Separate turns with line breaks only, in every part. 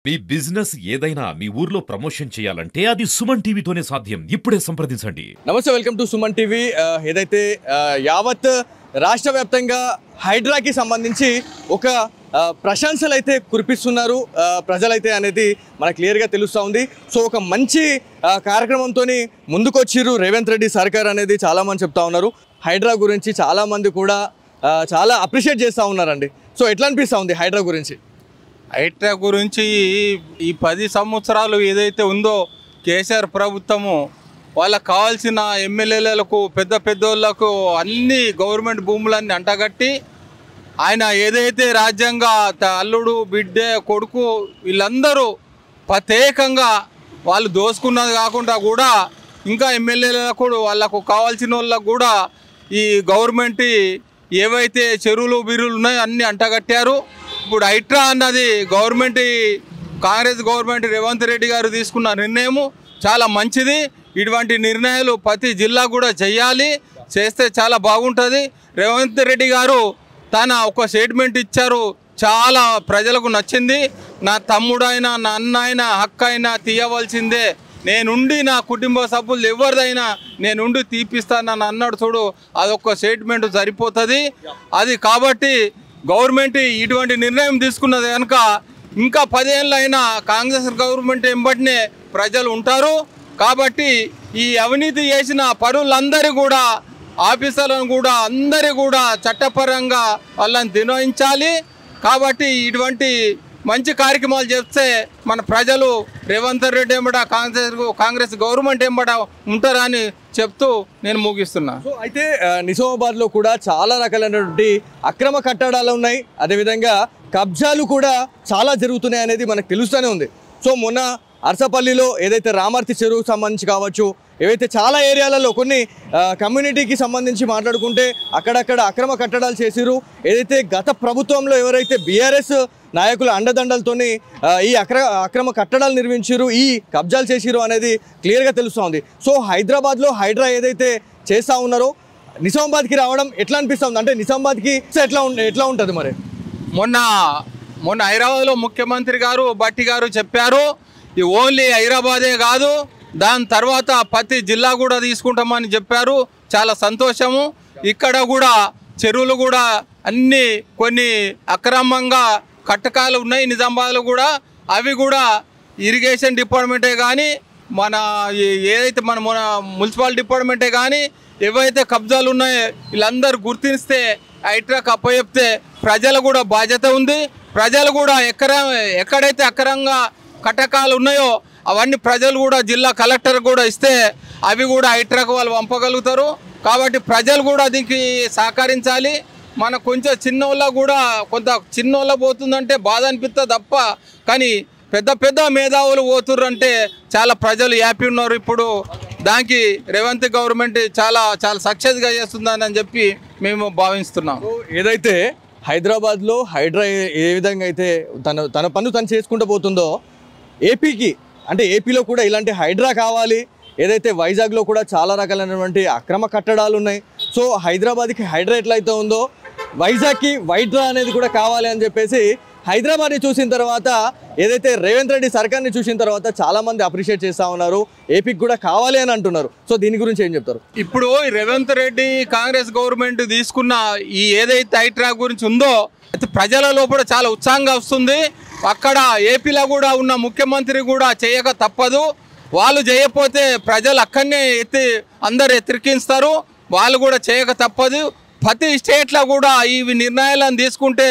మీ business ఏదైనా మీ ఊర్లో promotion చేయాలంటే అది సుమన్ టీవీతోనే సాధ్యం. ఇప్పుడే సంప్రదించండి.
నమస్తే, వెల్కమ్ టు సుమన్ టీవీ. ఏదైతే యావత్ రాష్ట్ర వ్యాప్తంగా హైడ్రాకి సంబంధించి ఒక ప్రశంసలు అయితే కురిపిస్తున్నారు ప్రజలైతే అనేది మనకు క్లియర్గా తెలుస్తూ ఉంది. సో ఒక మంచి కార్యక్రమంతో ముందుకొచ్చిర్రు రేవంత్ రెడ్డి సర్కార్ అనేది చాలామంది చెప్తా ఉన్నారు. హైడ్రా గురించి చాలామంది కూడా చాలా అప్రిషియేట్ చేస్తూ ఉన్నారండి. సో ఎట్లా అనిపిస్తూ ఉంది హైడ్రా గురించి?
హైడ్రా గురించి ఈ 10 సంవత్సరాలు ఏదైతే ఉందో కేసీఆర్ ప్రభుత్వము వాళ్ళకు కావాల్సిన ఎమ్మెల్యేలకు పెద్ద పెద్దోళ్లకు అన్ని గవర్నమెంట్ భూములన్నీ అంటగట్టి ఆయన ఏదైతే రాజ్యాంగ అల్లుడు బిడ్డే కొడుకు వీళ్ళందరూ ప్రత్యేకంగా వాళ్ళు దోసుకున్నది కాకుండా కూడా ఇంకా ఎమ్మెల్యేలకు వాళ్ళకు కావాల్సిన వాళ్ళకు కూడా ఈ గవర్నమెంట్ ఏవైతే చెరువులు బిరువులు ఉన్నాయో అన్నీ అంటగట్టారు. ఇప్పుడు హైడ్రా అన్నది కాంగ్రెస్ గవర్నమెంట్ రేవంత్ రెడ్డి గారు తీసుకున్న నిర్ణయము చాలా మంచిది. ఇటువంటి నిర్ణయాలు ప్రతి జిల్లా కూడా చేస్తే చాలా బాగుంటుంది. రేవంత్ రెడ్డి గారు తన ఒక స్టేట్మెంట్ ఇచ్చారు, చాలా ప్రజలకు నచ్చింది. నా తమ్ముడైనా నా అన్న అయినా హక్కు అయినా తీయవలసిందే, నేనుండి నా కుటుంబ సభ్యులు ఎవరిదైనా నేనుండి తీపిస్తానని అన్నాడు చూడు, అదొక స్టేట్మెంట్ సరిపోతుంది. అది కాబట్టి గవర్నమెంట్ ఇటువంటి నిర్ణయం తీసుకున్నది కనుక ఇంకా 10 ఏళ్ళైనా కాంగ్రెస్ గవర్నమెంట్ వెంబడినే ప్రజలు ఉంటారు. కాబట్టి ఈ అవినీతి చేసిన పరులందరూ కూడా ఆఫీసర్లను కూడా అందరూ కూడా చట్టపరంగా వాళ్ళని దినోయించాలి. కాబట్టి ఇటువంటి మంచి కార్యక్రమాలు చేస్తే మన ప్రజలు రేవంత్ రెడ్డి ఎంబడ కాంగ్రెస్ గవర్నమెంట్ ఎంబడ ఉంటారని చెప్తూ నేను ముగిస్తున్నా.
సో అయితే నిజామాబాద్లో కూడా చాలా రకాలైనటువంటి అక్రమ కట్టడాలు ఉన్నాయి, అదేవిధంగా కబ్జాలు కూడా చాలా జరుగుతున్నాయి అనేది మనకు తెలుస్తూనే ఉంది. సో మొన్న అర్సపల్లిలో ఏదైతే రామర్తి చెరువుకు సంబంధించి కావచ్చు, ఏవైతే చాలా ఏరియాలలో కొన్ని కమ్యూనిటీకి సంబంధించి మాట్లాడుకుంటే అక్కడక్కడ అక్రమ కట్టడాలు చేసిరు. ఏదైతే గత ప్రభుత్వంలో ఎవరైతే బీఆర్ఎస్ నాయకుల అండదండలతోని ఈ అక్రమ కట్టడాలు నిర్మించారు, ఈ కబ్జాలు చేసిరు అనేది క్లియర్గా తెలుస్తోంది. సో హైదరాబాద్లో హైడ్రా ఏదైతే చేస్తూ ఉన్నారో నిజామాబాద్కి రావడం ఎట్లా అనిపిస్తుంది? అంటే నిజామాబాద్కి ఎట్లా ఉంటుంది మరి?
మొన్న హైదరాబాద్లో ముఖ్యమంత్రి గారు భట్టి గారు చెప్పారు, ఈ ఓన్లీ హైదరాబాదే కాదు దాని తర్వాత ప్రతి జిల్లా కూడా తీసుకుంటామని చెప్పారు. చాలా సంతోషము. ఇక్కడ కూడా చెరువులు కూడా అన్నీ కొన్ని అక్రమంగా కట్టకాలు ఉన్నాయి నిజామాబాద్లో కూడా. అవి కూడా ఇరిగేషన్ డిపార్ట్మెంటే కానీ మన ఏదైతే మన మున్సిపల్ డిపార్ట్మెంటే కానీ ఏవైతే కబ్జాలు ఉన్నాయో వీళ్ళందరూ గుర్తిస్తే హైడ్రాకి అప్పచెప్తే ప్రజలు కూడా బాధ్యత ఉంది. ప్రజలు కూడా ఎక్కడైతే అక్రమంగా కట్టకాలు ఉన్నాయో అవన్నీ ప్రజలు కూడా జిల్లా కలెక్టర్ కూడా ఇస్తే అవి కూడా హైడ్రాకు వాళ్ళు పంపగలుగుతారు. కాబట్టి ప్రజలు కూడా దీనికి సహకరించాలి. మన కొంచెం చిన్నోళ్ళ పోతుందంటే బాధ అనిపిస్తుంది తప్ప, కానీ పెద్ద మేధావులు పోతుర్రంటే చాలా ప్రజలు హ్యాపీ ఉన్నారు. ఇప్పుడు దానికి రేవంత్ గవర్నమెంట్ చాలా సక్సెస్గా చేస్తుందని చెప్పి మేము భావిస్తున్నాం.
ఏదైతే హైదరాబాద్లో హైడ్రా ఏ విధంగా అయితే తన పన్ను తను చేసుకుంటూ పోతుందో ఏపీలో కూడా ఇలాంటి హైడ్రా కావాలి. ఏదైతే వైజాగ్లో కూడా చాలా రకాలైనటువంటి అక్రమ కట్టడాలు ఉన్నాయి. సో హైదరాబాద్కి హైడ్రా ఎట్లయితే ఉందో వైజాగ్కి వైడ్రా అనేది కూడా కావాలి అని చెప్పేసి హైదరాబాద్ని చూసిన తర్వాత ఏదైతే రేవంత్ రెడ్డి సర్కార్ని చూసిన తర్వాత చాలామంది అప్రిషియేట్ చేస్తూ ఉన్నారు, ఏపీకి కూడా కావాలి అని అంటున్నారు. సో దీని గురించి ఏం చెప్తారు?
ఇప్పుడు రేవంత్ రెడ్డి కాంగ్రెస్ గవర్నమెంట్ తీసుకున్న ఈ ఏదైతే హైడ్రా గురించి ఉందో ప్రజల లోపల చాలా ఉత్సాహంగా వస్తుంది. అక్కడ ఏపీలో కూడా ఉన్న ముఖ్యమంత్రి కూడా చేయక తప్పదు. వాళ్ళు చేయకపోతే ప్రజలు అక్కడనే అందరు ఎత్తిరికిస్తారు. వాళ్ళు కూడా చేయక తప్పదు. ప్రతి స్టేట్లో కూడా ఈ నిర్ణయాలను తీసుకుంటే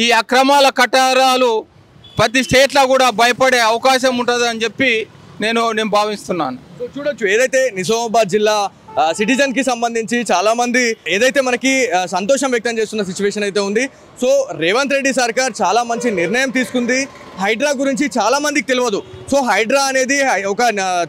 ఈ అక్రమాల కట్టడాలు ప్రతి స్టేట్లో కూడా భయపడే అవకాశం ఉంటుంది అని చెప్పి నేను భావిస్తున్నాను.
చూడొచ్చు ఏదైతే నిజామాబాద్ జిల్లా సిటిజన్కి సంబంధించి చాలామంది ఏదైతే మనకి సంతోషం వ్యక్తం చేస్తున్న సిచ్యువేషన్ అయితే ఉంది. సో రేవంత్ రెడ్డి సర్కార్ చాలా మంచి నిర్ణయం తీసుకుంది. హైడ్రా గురించి చాలామందికి తెలియదు. సో హైడ్రా అనేది ఒక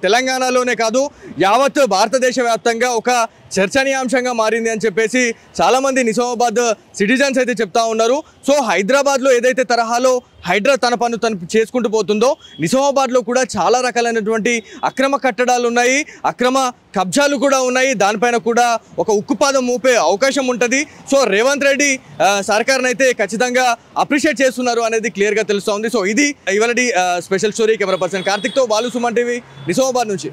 తెలంగాణలోనే కాదు యావత్ భారతదేశ వ్యాప్తంగా ఒక చర్చనీయాంశంగా మారింది అని చెప్పేసి చాలామంది నిజామాబాద్ సిటిజన్స్ అయితే చెప్తా ఉన్నారు. సో హైదరాబాద్లో ఏదైతే తరహాలో హైడ్రా తన పన్ను తను చేసుకుంటూ పోతుందో నిజామాబాద్లో కూడా చాలా రకాలైనటువంటి అక్రమ కట్టడాలు ఉన్నాయి, అక్రమ కబ్జాలు కూడా ఉన్నాయి. దానిపైన కూడా ఒక ఉక్కుపాదం మోపే అవకాశం ఉంటుంది. సో రేవంత్ రెడ్డి సర్కార్ని అయితే ఖచ్చితంగా అప్రిషియేట్ చేస్తున్నారు అనేది క్లియర్గా తెలుస్తోంది. సో ఇది ఇది ఇవాళ స్పెషల్ స్టోరీ. కెమెరా పర్సన్ కార్తిక్తో బాలు, సుమన్ టీవీ, నిజామాబాద్ నుంచి.